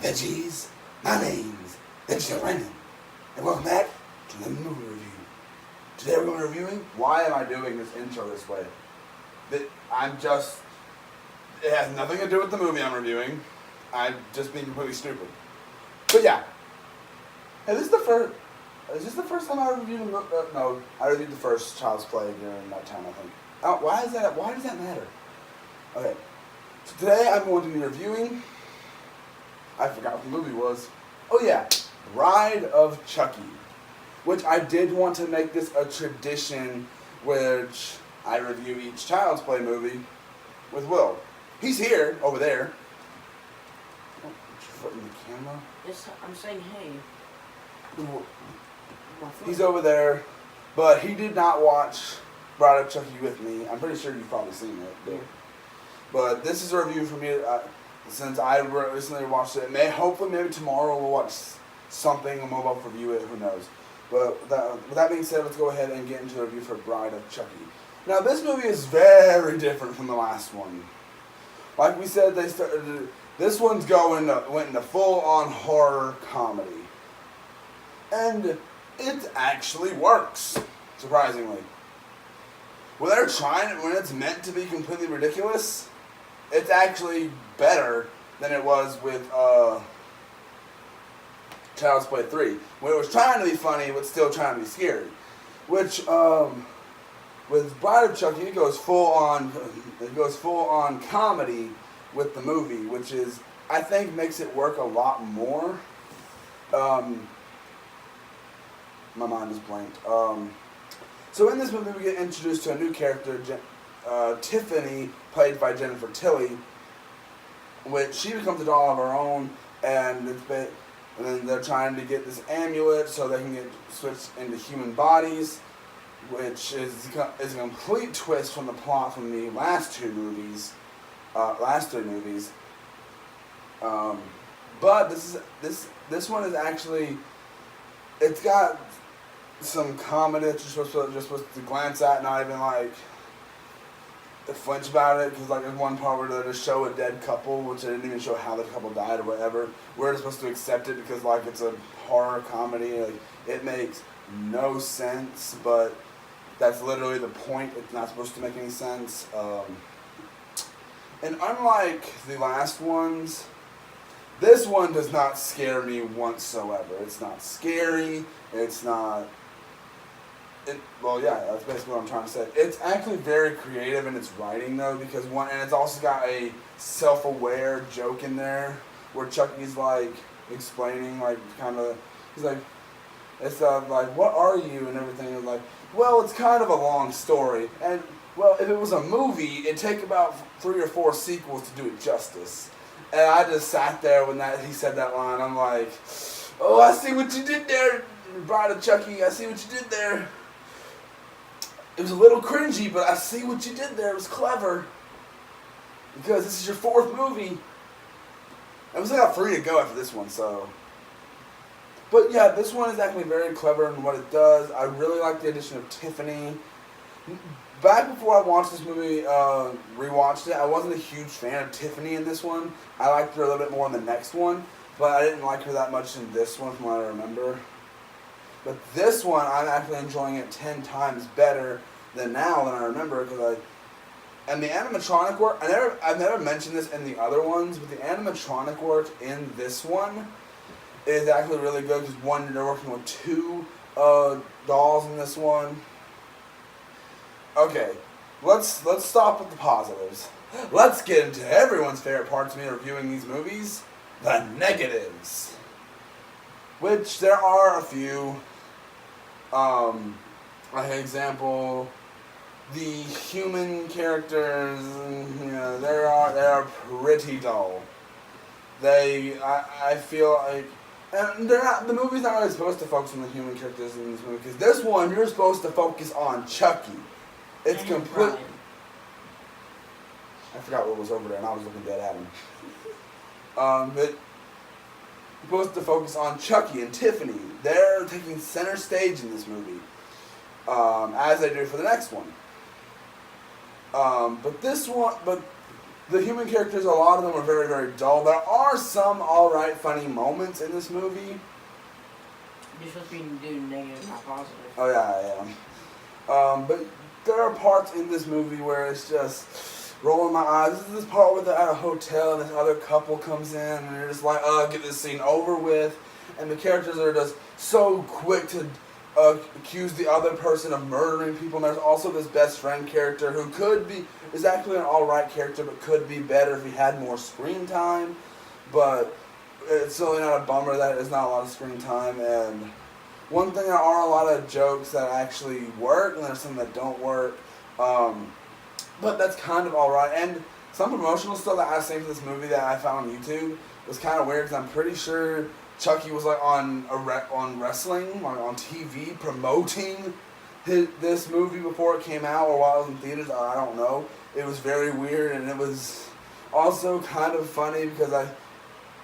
veggies. My name's Vegetable Brandon, and welcome back to the movie review. Today we're going to be reviewing. Why am I doing this intro this way? It has nothing to do with the movie I'm reviewing. I'm just being completely stupid. But yeah, hey, is this the first time I reviewed a movie? No, I reviewed the first Child's Play during that time, I think. Why does that matter? Okay, so today I'm going to be reviewing, I forgot what the movie was. Oh yeah, Bride of Chucky. Which I did want to make this a tradition, which I review each Child's Play movie with Will. He's here, over there. Oh, put your foot in the camera. Yes, I'm saying hey. He's over there, but he did not watch Bride of Chucky with me. I'm pretty sure you've probably seen it. But this is a review for me since I recently watched it. Hopefully maybe tomorrow we'll watch something and we'll both review it. Who knows? But with that being said, let's go ahead and get into a review for Bride of Chucky. Now this movie is very different from the last one. Like we said, this one's went into full-on horror comedy. And it actually works, surprisingly. When it's meant to be completely ridiculous, it's actually better than it was with Child's Play 3, when it was trying to be funny but still trying to be scary. Which with Bride of Chucky, it goes full on comedy with the movie, which is, I think, makes it work a lot more. My mind is blanked. So in this movie, we get introduced to a new character, Tiffany, played by Jennifer Tilly, which she becomes a doll of her own, and then they're trying to get this amulet so they can get switched into human bodies, which is a complete twist from the plot from the last three movies. But this one is actually, it's got some comedy that you're supposed to glance at, not even like flinch about it, because like there's one part where they just show a dead couple, which they didn't even show how the couple died or whatever. We're supposed to accept it because like it's a horror comedy. Like, it makes no sense, but that's literally the point. It's not supposed to make any sense. And unlike the last ones, this one does not scare me whatsoever. It's not scary. It's not. Well, yeah, that's basically what I'm trying to say. It's actually very creative in its writing, though, because and it's also got a self-aware joke in there where Chucky's like explaining, like he's like, it's like, what are you and everything. And like, well, it's kind of a long story, and well, if it was a movie, it'd take about 3 or 4 sequels to do it justice. And I just sat there when he said that line. I'm like, oh, I see what you did there, Bride of Chucky. I see what you did there. It was a little cringy, but I see what you did there. It was clever. Because this is your 4th movie. And we still got 3 to go after this one, so. But yeah, this one is actually very clever in what it does. I really like the addition of Tiffany. Back before I watched this movie, rewatched it, I wasn't a huge fan of Tiffany in this one. I liked her a little bit more in the next one, but I didn't like her that much in this one from what I remember. But this one, I'm actually enjoying it 10 times better than I remember, and the animatronic work, I've never mentioned this in the other ones, but the animatronic work in this one is actually really good, because one, they're working with 2 dolls in this one. Okay, let's stop with the positives. Let's get into everyone's favorite part to me reviewing these movies, the negatives. Which there are a few. Like an example, the human characters, they are pretty dull. I feel like, and the movie's not really supposed to focus on the human characters in this movie, because this one, you're supposed to focus on Chucky. It's complete. I forgot what was over there, and I was looking dead at him. But you're supposed to focus on Chucky and Tiffany. They're taking center stage in this movie, as they do for the next one. But The human characters, a lot of them are very, very dull. There are some alright funny moments in this movie. You're supposed to be doing negative, not positive. Oh yeah, I am. But there are parts in this movie where it's just rolling my eyes. This is this part where they're at a hotel and this other couple comes in and they're just like, get this scene over with. And the characters are just so quick to accuse the other person of murdering people. And there's also this best friend character who is actually an alright character, but could be better if he had more screen time. But it's certainly not a bummer that there's not a lot of screen time. And one thing, there are a lot of jokes that actually work, and there's some that don't work. But that's kind of alright. And some promotional stuff that I've seen for this movie that I found on YouTube was kind of weird, because I'm pretty sure Chucky was like on wrestling, like on TV, promoting this movie before it came out, or while it was in theaters. I don't know. It was very weird, and it was also kind of funny because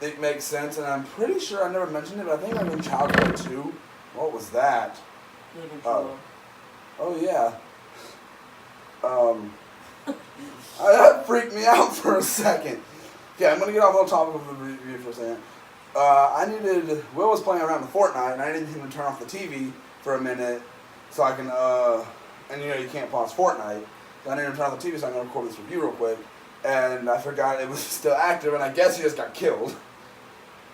it makes sense. And I'm pretty sure I never mentioned it, but I think I'm in Child Play 2. What was that? Oh yeah. That freaked me out for a second. Okay, I'm gonna get off the topic of the review for a second. Will was playing around with Fortnite, and I needed him to turn off the TV for a minute so I can, and you can't pause Fortnite. So I needed him to turn off the TV so I can record this review real quick. And I forgot it was still active, and I guess he just got killed.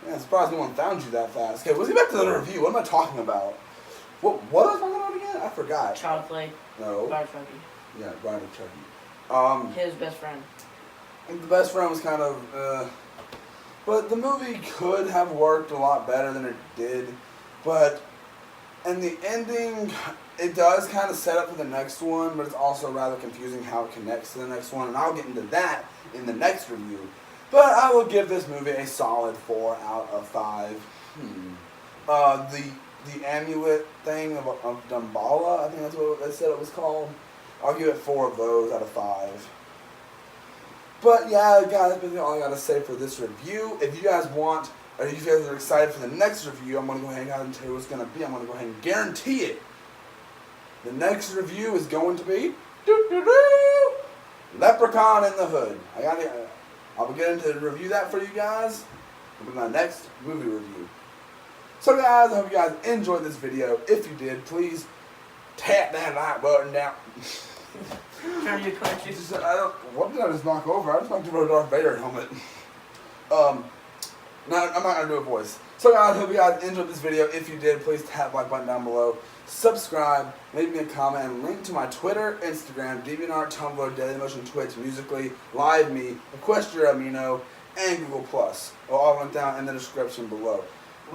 Yeah, I'm surprised no one found you that fast. Okay, let's get back to the review. What am I talking about? What was I talking about again? I forgot. Child Play. No. By Chucky. Yeah, Bride of Chucky. His best friend. The best friend was kind of, but the movie could have worked a lot better than it did. But in the ending, it does kind of set up for the next one, but it's also rather confusing how it connects to the next one, and I'll get into that in the next review. But I will give this movie a solid 4 out of 5. The amulet thing of Dumbala, I think that's what they said it was called. I'll give it 4 of those out of 5. But yeah, guys, that's basically all I gotta say for this review. If you guys want, or if you guys are excited for the next review, I'm gonna go ahead and tell you what it's gonna be. I'm gonna go ahead and guarantee it. The next review is going to be Leprechaun in the Hood. I'll get into review that for you guys with my next movie review. So guys, I hope you guys enjoyed this video. If you did, please tap that like button down. Trying to do countries. What did I just knock over? I just knocked over a Darth Vader helmet. I'm not going to do a voice. So guys, I hope you guys enjoyed this video. If you did, please tap the like button down below. Subscribe, leave me a comment, and link to my Twitter, Instagram, DeviantArt, Tumblr, Dailymotion, Twitch, Musically, LiveMe, Equestria Amino, and Google+. Will all link down in the description below.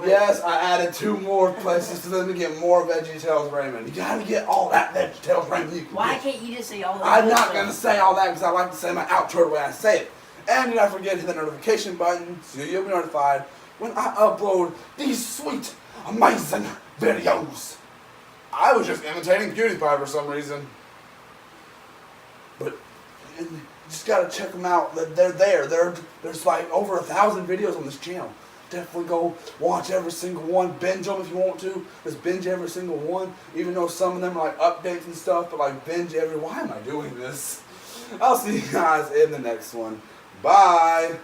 Yes, I added 2 more places for them to get more VeggieTales Raymond. You gotta get all that VeggieTales Raymond. Why can't you just say all that? I'm not gonna say all that because I like to say my outro the way I say it. And do not forget to hit the notification button so you'll be notified when I upload these sweet, amazing videos. I was just imitating PewDiePie for some reason. But you just gotta check them out. They're there. There's like over 1,000 videos on this channel. Definitely go watch every single one. Binge them if you want to. Just binge every single one. Even though some of them are like updates and stuff, but like binge every. Why am I doing this? I'll see you guys in the next one. Bye.